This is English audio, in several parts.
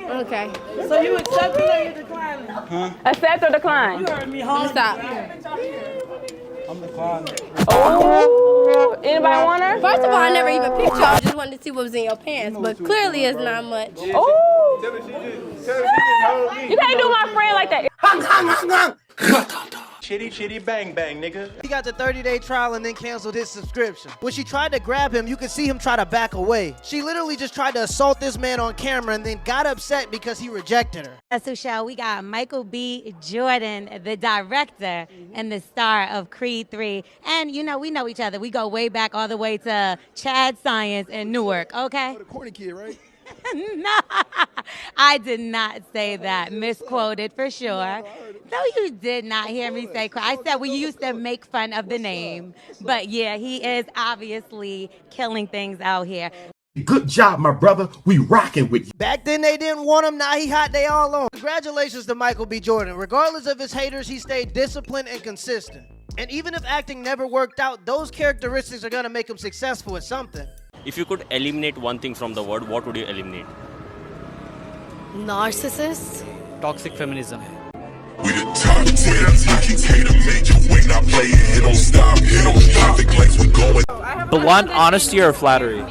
Okay. So you accept it or you decline it? Accept or decline? You heard me hard. Stop. I'm declining. Oh, anybody want her? First of all, I never even picked you. I just wanted to see what was in your pants, but clearly it's not much. Oh, Tell her she just hold me. you can't do my friend like that. Chitty bang bang, nigga. He got the 30-day trial and then canceled his subscription. When she tried to grab him, you could see him try to back away. She literally just tried to assault this man on camera and then got upset because he rejected her. So, Shell, we got Michael B. Jordan, the director and the star of Creed 3. And, you know, we know each other. We go way back all the way to Chad Science in Newark, okay? The corny kid, right? No, I did not say that. Misquoted for sure. No, you did not hear me say. I said we used to make fun of the name. But yeah, he is obviously killing things out here. Good job, my brother. We rocking with you. Back then they didn't want him, now he hot, they all on. Congratulations to Michael B. Jordan. Regardless of his haters, he stayed disciplined and consistent. And even if acting never worked out, those characteristics are gonna make him successful at something. If you could eliminate one thing from the world, what would you eliminate? Narcissist? Toxic feminism. We the top 10, you can't major when I play it, don't stop, traffic lights, we going. Blunt honesty or flattery?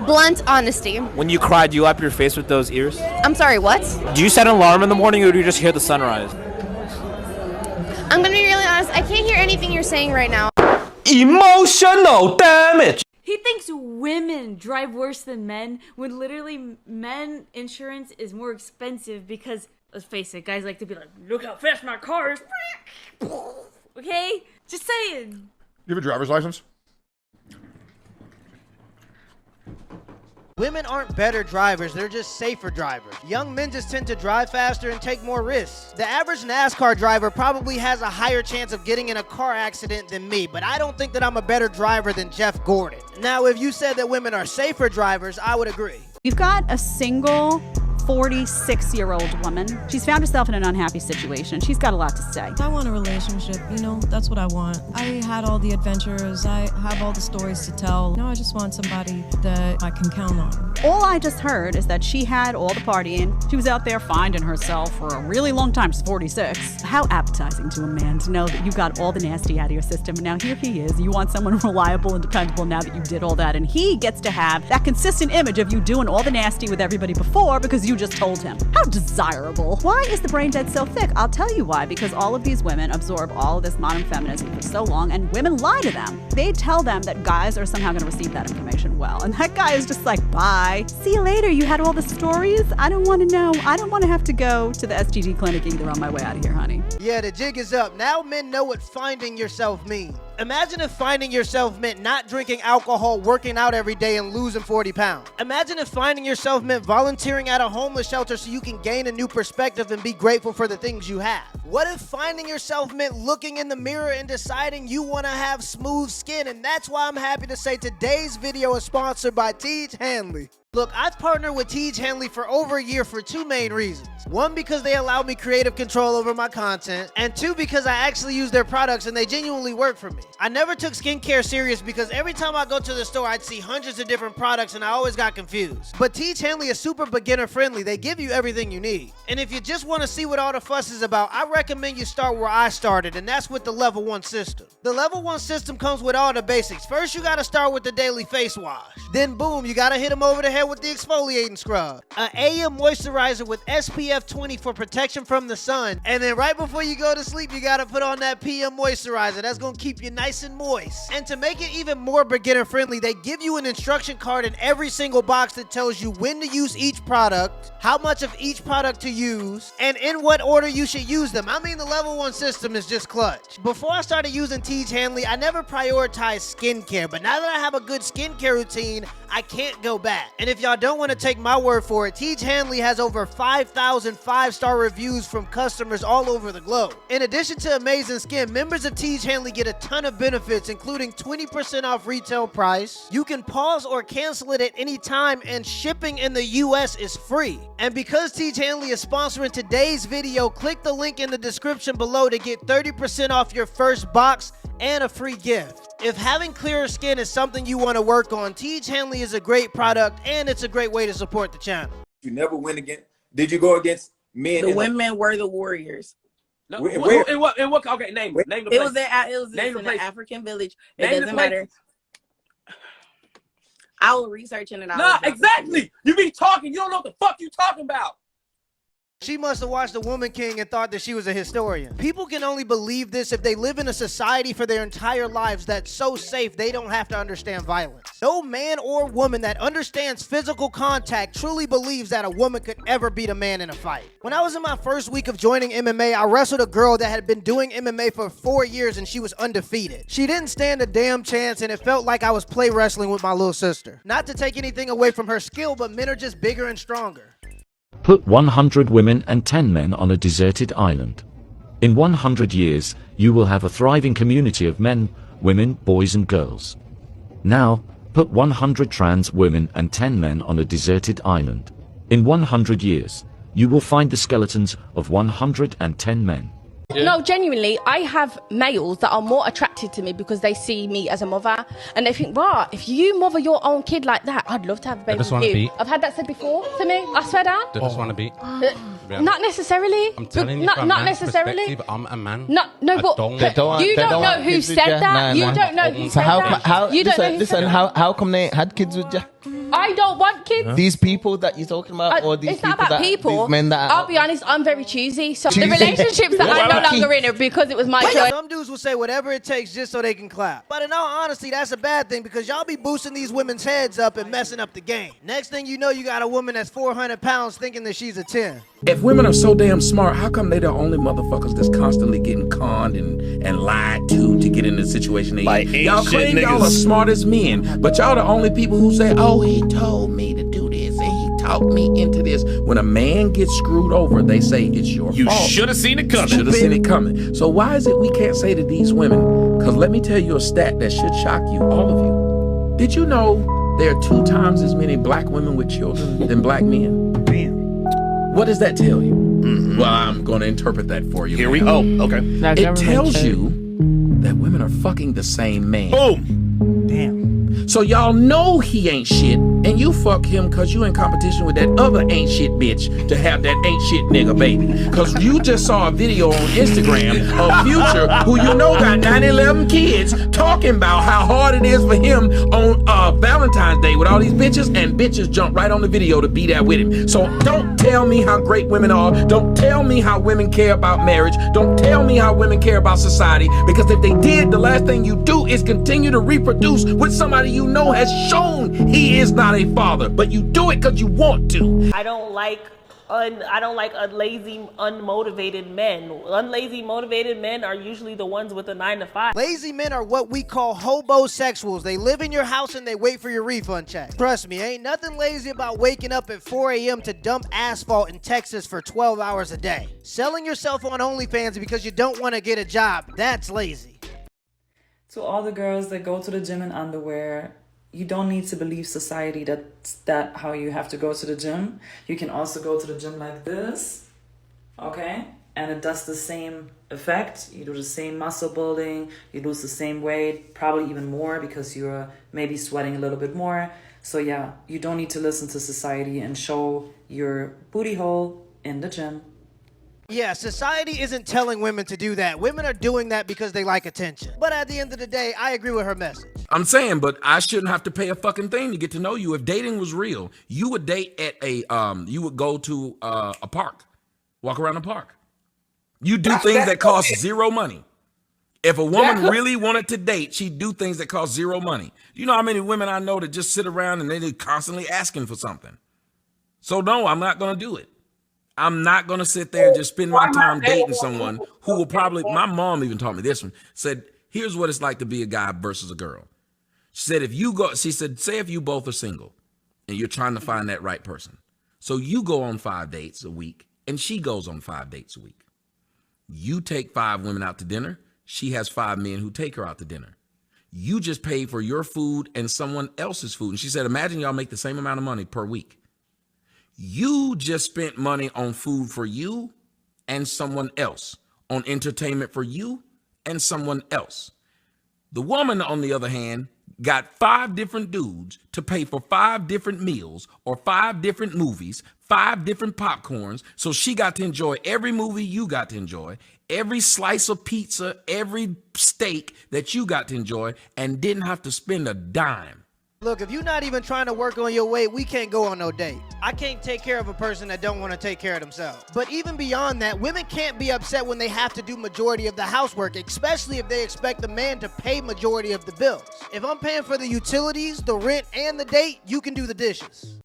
Blunt honesty. When you cry, do you wipe your face with those ears? I'm sorry, what? Do you set an alarm in the morning or do you just hear the sunrise? I'm gonna be really honest, I can't hear anything you're saying right now. Emotional damage! He thinks women drive worse than men when literally men insurance is more expensive because, let's face it, guys like to be like, look how fast my car is. Okay? Just saying. You have a driver's license? Women aren't better drivers, they're just safer drivers. Young men just tend to drive faster and take more risks. The average NASCAR driver probably has a higher chance of getting in a car accident than me, but I don't think that I'm a better driver than Jeff Gordon. Now, if you said that women are safer drivers, I would agree. You've got a single 46-year-old woman. She's found herself in an unhappy situation. She's got a lot to say. I want a relationship, you know, that's what I want. I had all the adventures, I have all the stories to tell. I just want somebody that I can count on. All I just heard is that she had all the partying. She was out there finding herself for a really long time. She's 46. How appetizing to a man to know that you got all the nasty out of your system, and now here he is. You want someone reliable and dependable now that you did all that, and he gets to have that consistent image of you doing all the nasty with everybody before because you just told him. How desirable. Why is the brain dead so thick? I'll tell you why. Because all of these women absorb all of this modern feminism for so long, and women lie to them. They tell them that guys are somehow going to receive that information well, and that guy is just like, bye. See you later. You had all the stories? I don't want to know. I don't want to have to go to the STD clinic either on my way out of here, honey. Yeah, the jig is up. Now men know what finding yourself means. Imagine if finding yourself meant not drinking alcohol, working out every day, and losing 40 pounds. Imagine if finding yourself meant volunteering at a homeless shelter so you can gain a new perspective and be grateful for the things you have. What if finding yourself meant looking in the mirror and deciding you want to have smooth skin? And that's why I'm happy to say today's video is sponsored by Tiege Hanley. Look, I've partnered with Tiege Hanley for over a year for two main reasons. One, because they allow me creative control over my content, and two, because I actually use their products and they genuinely work for me. I never took skincare serious because every time I go to the store, I'd see hundreds of different products and I always got confused. But Tiege Hanley is super beginner friendly. They give you everything you need. And if you just want to see what all the fuss is about, I recommend you start where I started, and that's with the Level 1 system. The Level 1 system comes with all the basics. First, you got to start with the daily face wash. Then boom, you got to hit them over the head with the exfoliating scrub, an AM moisturizer with SPF 20 for protection from the sun, and then right before you go to sleep, you gotta put on that PM moisturizer. That's gonna keep you nice and moist. And to make it even more beginner friendly, they give you an instruction card in every single box that tells you when to use each product, how much of each product to use, and in what order you should use them. I mean, the Level 1 system is just clutch. Before I started using Tiege Hanley, I never prioritized skincare, but now that I have a good skincare routine, I can't go back. And if y'all don't want to take my word for it, Tiege Hanley has over 5,000 five-star reviews from customers all over the globe. In addition to amazing skin, members of Tiege Hanley get a ton of benefits, including 20% off retail price. You can pause or cancel it at any time, and shipping in the US is free. And because Tiege Hanley is sponsoring today's video, click the link in the description below to get 30% off your first box and a free gift. If having clearer skin is something you want to work on, Tiege Henley is a great product and it's a great way to support the channel. You never win against. Did you go against men? The women were the warriors. No, in what? Okay, name the place. It was in an African village. It doesn't matter. I will research it and Nah, exactly. You be talking. You don't know what the fuck you talking about. She must have watched The Woman King and thought that she was a historian. People can only believe this if they live in a society for their entire lives that's so safe they don't have to understand violence. No man or woman that understands physical contact truly believes that a woman could ever beat a man in a fight. When I was in my first week of joining MMA, I wrestled a girl that had been doing MMA for 4 years and she was undefeated. She didn't stand a damn chance and it felt like I was play wrestling with my little sister. Not to take anything away from her skill, but men are just bigger and stronger. Put 100 women and 10 men on a deserted island. In 100 years, you will have a thriving community of men, women, boys and girls. Now, put 100 trans women and 10 men on a deserted island. In 100 years, you will find the skeletons of 110 men. No, genuinely, I have males that are more attracted to me because they see me as a mother and they think, wow, if you mother your own kid like that, I'd love to have a baby with you. I've had that said before to me. I swear down. They just want to beat. Not necessarily. I'm telling you, not necessarily. I'm a man. No, but you don't know who said that. You don't know who said that. You don't know who said that. How come they had kids with you? I don't want kids. These people that you're talking about, or these it's not about people. These men that I'll be honest, I'm very choosy. So the relationships that I'm no longer in are because it was my choice. Some dudes will say whatever it takes just so they can clap. But in all honesty, that's a bad thing because y'all be boosting these women's heads up and messing up the game. Next thing you know, you got a woman that's 400 pounds thinking that she's a 10. If women are so damn smart, how come they the only motherfuckers that's constantly getting conned and lied to get in the situation they in? Y'all claim y'all are smart as men, but y'all the only people who say, oh, he told me to do this and he talked me into this. When a man gets screwed over, they say it's your fault. You should have seen it coming. Should have seen it coming. So why is it we can't say to these women, because let me tell you a stat that should shock you, all of you. Did you know there are 2 times as many black women with children than black men? Damn. What does that tell you? Well, I'm going to interpret that for you. Here we go. Okay. It tells you that women are fucking the same man. Boom. Damn. So y'all know he ain't shit, and you fuck him because you in competition with that other ain't shit bitch to have that ain't shit nigga baby. Because you just saw a video on Instagram of Future, who you know got 9-11 kids, talking about how hard it is for him on Valentine's Day with all these bitches, and bitches jump right on the video to be there with him. So don't tell me how great women are. Don't tell me how women care about marriage. Don't tell me how women care about society, because if they did, the last thing you do is continue to reproduce with somebody you know has shown he is not a father, but you do it because you want to. I don't like lazy, unmotivated men. Unlazy, motivated men are usually the ones with a 9-to-5. Lazy men are what we call hobosexuals. They live in your house and they wait for your refund check. Trust me, ain't nothing lazy about waking up at 4 a.m. to dump asphalt in Texas for 12 hours a day. Selling yourself on OnlyFans because you don't want to get a job, that's lazy. To all the girls that go to the gym in underwear, you don't need to believe society that's how you have to go to the gym. You can also go to the gym like this, okay? And it does the same effect. You do the same muscle building, you lose the same weight, probably even more because you're maybe sweating a little bit more. So yeah, you don't need to listen to society and show your booty hole in the gym. Yeah, society isn't telling women to do that. Women are doing that because they like attention. But at the end of the day, I agree with her message. I'm saying, but I shouldn't have to pay a fucking thing to get to know you. If dating was real, you would date at you would go to a park, walk around the park. You do things that cost zero money. If a woman really wanted to date, she'd do things that cost zero money. You know how many women I know that just sit around and they're constantly asking for something. So no, I'm not going to do it. I'm not going to sit there and just spend my time dating someone who will probably, my mom even taught me this one, said, here's what it's like to be a guy versus a girl. She said, she said, say if you both are single and you're trying to find that right person. So you go on 5 dates a week and she goes on 5 dates a week. You take 5 women out to dinner. She has 5 men who take her out to dinner. You just pay for your food and someone else's food. And she said, imagine y'all make the same amount of money per week. You just spent money on food for you and someone else. on entertainment for you and someone else. The woman, on the other hand, got 5 different dudes to pay for 5 different meals or 5 different movies, 5 different popcorns, so she got to enjoy every movie you got to enjoy, every slice of pizza, every steak that you got to enjoy, and didn't have to spend a dime. Look, if you're not even trying to work on your weight, we can't go on no date. I can't take care of a person that don't want to take care of themselves. But even beyond that, women can't be upset when they have to do majority of the housework, especially if they expect the man to pay majority of the bills. If I'm paying for the utilities, the rent, and the date, you can do the dishes.